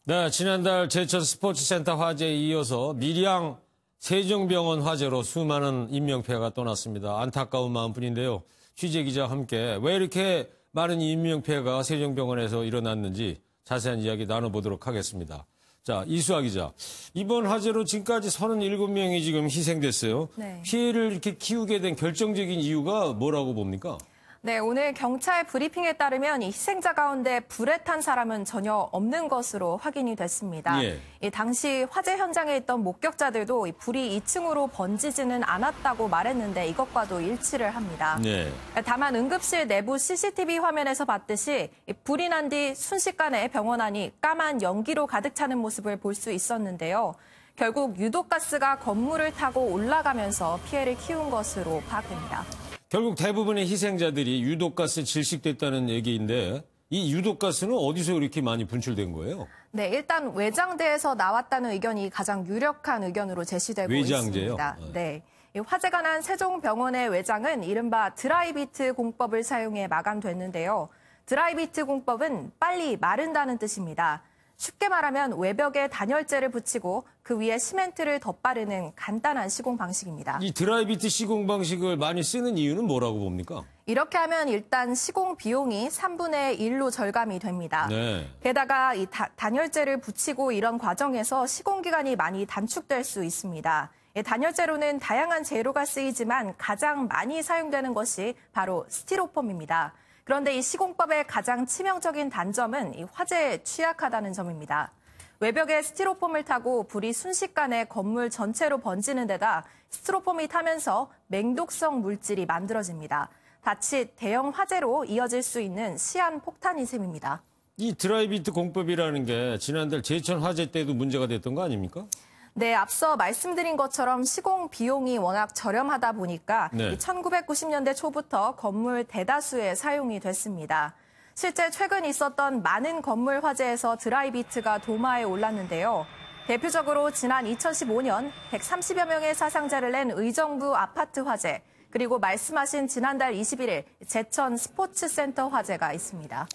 네, 지난달 제천 스포츠센터 화재에 이어서 밀양 세종병원 화재로 수많은 인명피해가 떠났습니다. 안타까운 마음뿐인데요. 취재기자와 함께 왜 이렇게 많은 인명피해가 세종병원에서 일어났는지 자세한 이야기 나눠보도록 하겠습니다. 자, 이수아 기자. 이번 화재로 지금까지 37명이 지금 희생됐어요. 네. 피해를 이렇게 키우게 된 결정적인 이유가 뭐라고 봅니까? 네, 오늘 경찰 브리핑에 따르면 이 희생자 가운데 불에 탄 사람은 전혀 없는 것으로 확인이 됐습니다. 예. 이 당시 화재 현장에 있던 목격자들도 이 불이 2층으로 번지지는 않았다고 말했는데 이것과도 일치를 합니다. 네. 다만 응급실 내부 CCTV 화면에서 봤듯이 이 불이 난 뒤 순식간에 병원 안이 까만 연기로 가득 차는 모습을 볼 수 있었는데요. 결국 유독가스가 건물을 타고 올라가면서 피해를 키운 것으로 파악됩니다. 결국 대부분의 희생자들이 유독가스에 질식됐다는 얘기인데 이 유독가스는 어디서 이렇게 많이 분출된 거예요? 네, 일단 외장대에서 나왔다는 의견이 가장 유력한 의견으로 제시되고 외장재요? 있습니다. 네. 이 화재가 난 세종병원의 외장은 이른바 드라이비트 공법을 사용해 마감됐는데요. 드라이비트 공법은 빨리 마른다는 뜻입니다. 쉽게 말하면 외벽에 단열재를 붙이고 그 위에 시멘트를 덧바르는 간단한 시공 방식입니다. 이 드라이비트 시공 방식을 많이 쓰는 이유는 뭐라고 봅니까? 이렇게 하면 일단 시공 비용이 3분의 1로 절감이 됩니다. 네. 게다가 이 단열재를 붙이고 이런 과정에서 시공 기간이 많이 단축될 수 있습니다. 단열재로는 다양한 재료가 쓰이지만 가장 많이 사용되는 것이 바로 스티로폼입니다. 그런데 이 시공법의 가장 치명적인 단점은 이 화재에 취약하다는 점입니다. 외벽에 스티로폼을 타고 불이 순식간에 건물 전체로 번지는 데다 스티로폼이 타면서 맹독성 물질이 만들어집니다. 자칫 대형 화재로 이어질 수 있는 시한폭탄인 셈입니다. 이 드라이비트 공법이라는 게 지난달 제천 화재 때도 문제가 됐던 거 아닙니까? 네, 앞서 말씀드린 것처럼 시공 비용이 워낙 저렴하다 보니까 네. 1990년대 초부터 건물 대다수에 사용이 됐습니다. 실제 최근 있었던 많은 건물 화재에서 드라이비트가 도마에 올랐는데요. 대표적으로 지난 2015년 130여 명의 사상자를 낸 의정부 아파트 화재, 그리고 말씀하신 지난달 21일 제천 스포츠센터 화재가 있습니다.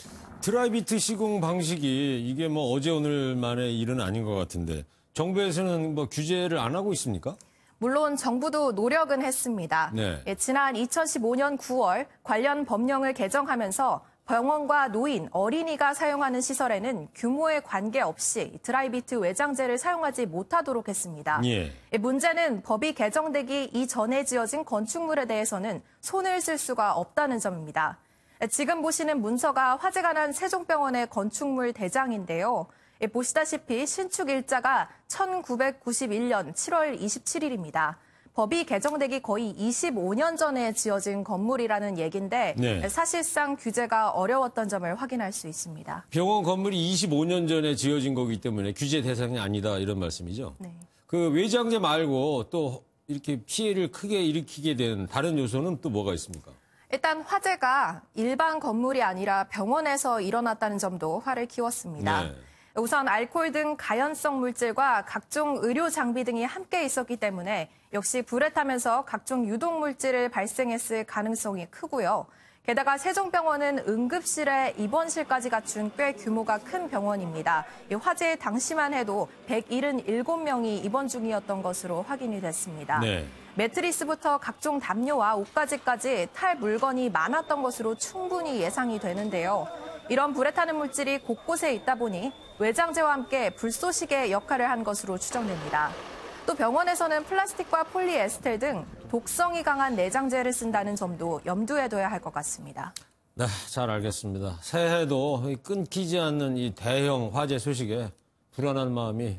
드라이비트 시공 방식이 이게 뭐 어제 오늘만의 일은 아닌 것 같은데 정부에서는 뭐 규제를 안 하고 있습니까? 물론 정부도 노력은 했습니다. 네. 지난 2015년 9월 관련 법령을 개정하면서 병원과 노인, 어린이가 사용하는 시설에는 규모에 관계없이 드라이비트 외장재를 사용하지 못하도록 했습니다. 예. 문제는 법이 개정되기 이전에 지어진 건축물에 대해서는 손을 쓸 수가 없다는 점입니다. 지금 보시는 문서가 화재가 난 세종병원의 건축물 대장인데요. 보시다시피 신축 일자가 1991년 7월 27일입니다. 법이 개정되기 거의 25년 전에 지어진 건물이라는 얘기인데 네. 사실상 규제가 어려웠던 점을 확인할 수 있습니다. 병원 건물이 25년 전에 지어진 거기 때문에 규제 대상이 아니다 이런 말씀이죠? 네. 그 외장재 말고 또 이렇게 피해를 크게 일으키게 된 다른 요소는 또 뭐가 있습니까? 일단 화재가 일반 건물이 아니라 병원에서 일어났다는 점도 화를 키웠습니다. 네. 우선 알코올 등 가연성 물질과 각종 의료 장비 등이 함께 있었기 때문에 역시 불에 타면서 각종 유독 물질을 발생했을 가능성이 크고요. 게다가 세종병원은 응급실에 입원실까지 갖춘 꽤 규모가 큰 병원입니다. 이 화재 당시만 해도 177명이 입원 중이었던 것으로 확인이 됐습니다. 네. 매트리스부터 각종 담요와 옷가지까지 탈 물건이 많았던 것으로 충분히 예상이 되는데요. 이런 불에 타는 물질이 곳곳에 있다 보니 외장재와 함께 불쏘시개 역할을 한 것으로 추정됩니다. 또 병원에서는 플라스틱과 폴리에스텔 등 독성이 강한 내장재를 쓴다는 점도 염두에 둬야 할 것 같습니다. 네, 잘 알겠습니다. 새해도 끊기지 않는 이 대형 화재 소식에 불안한 마음이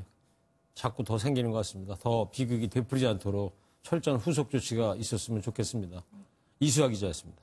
자꾸 더 생기는 것 같습니다. 더 비극이 되풀이지 않도록 철저한 후속 조치가 있었으면 좋겠습니다. 이수아 기자였습니다.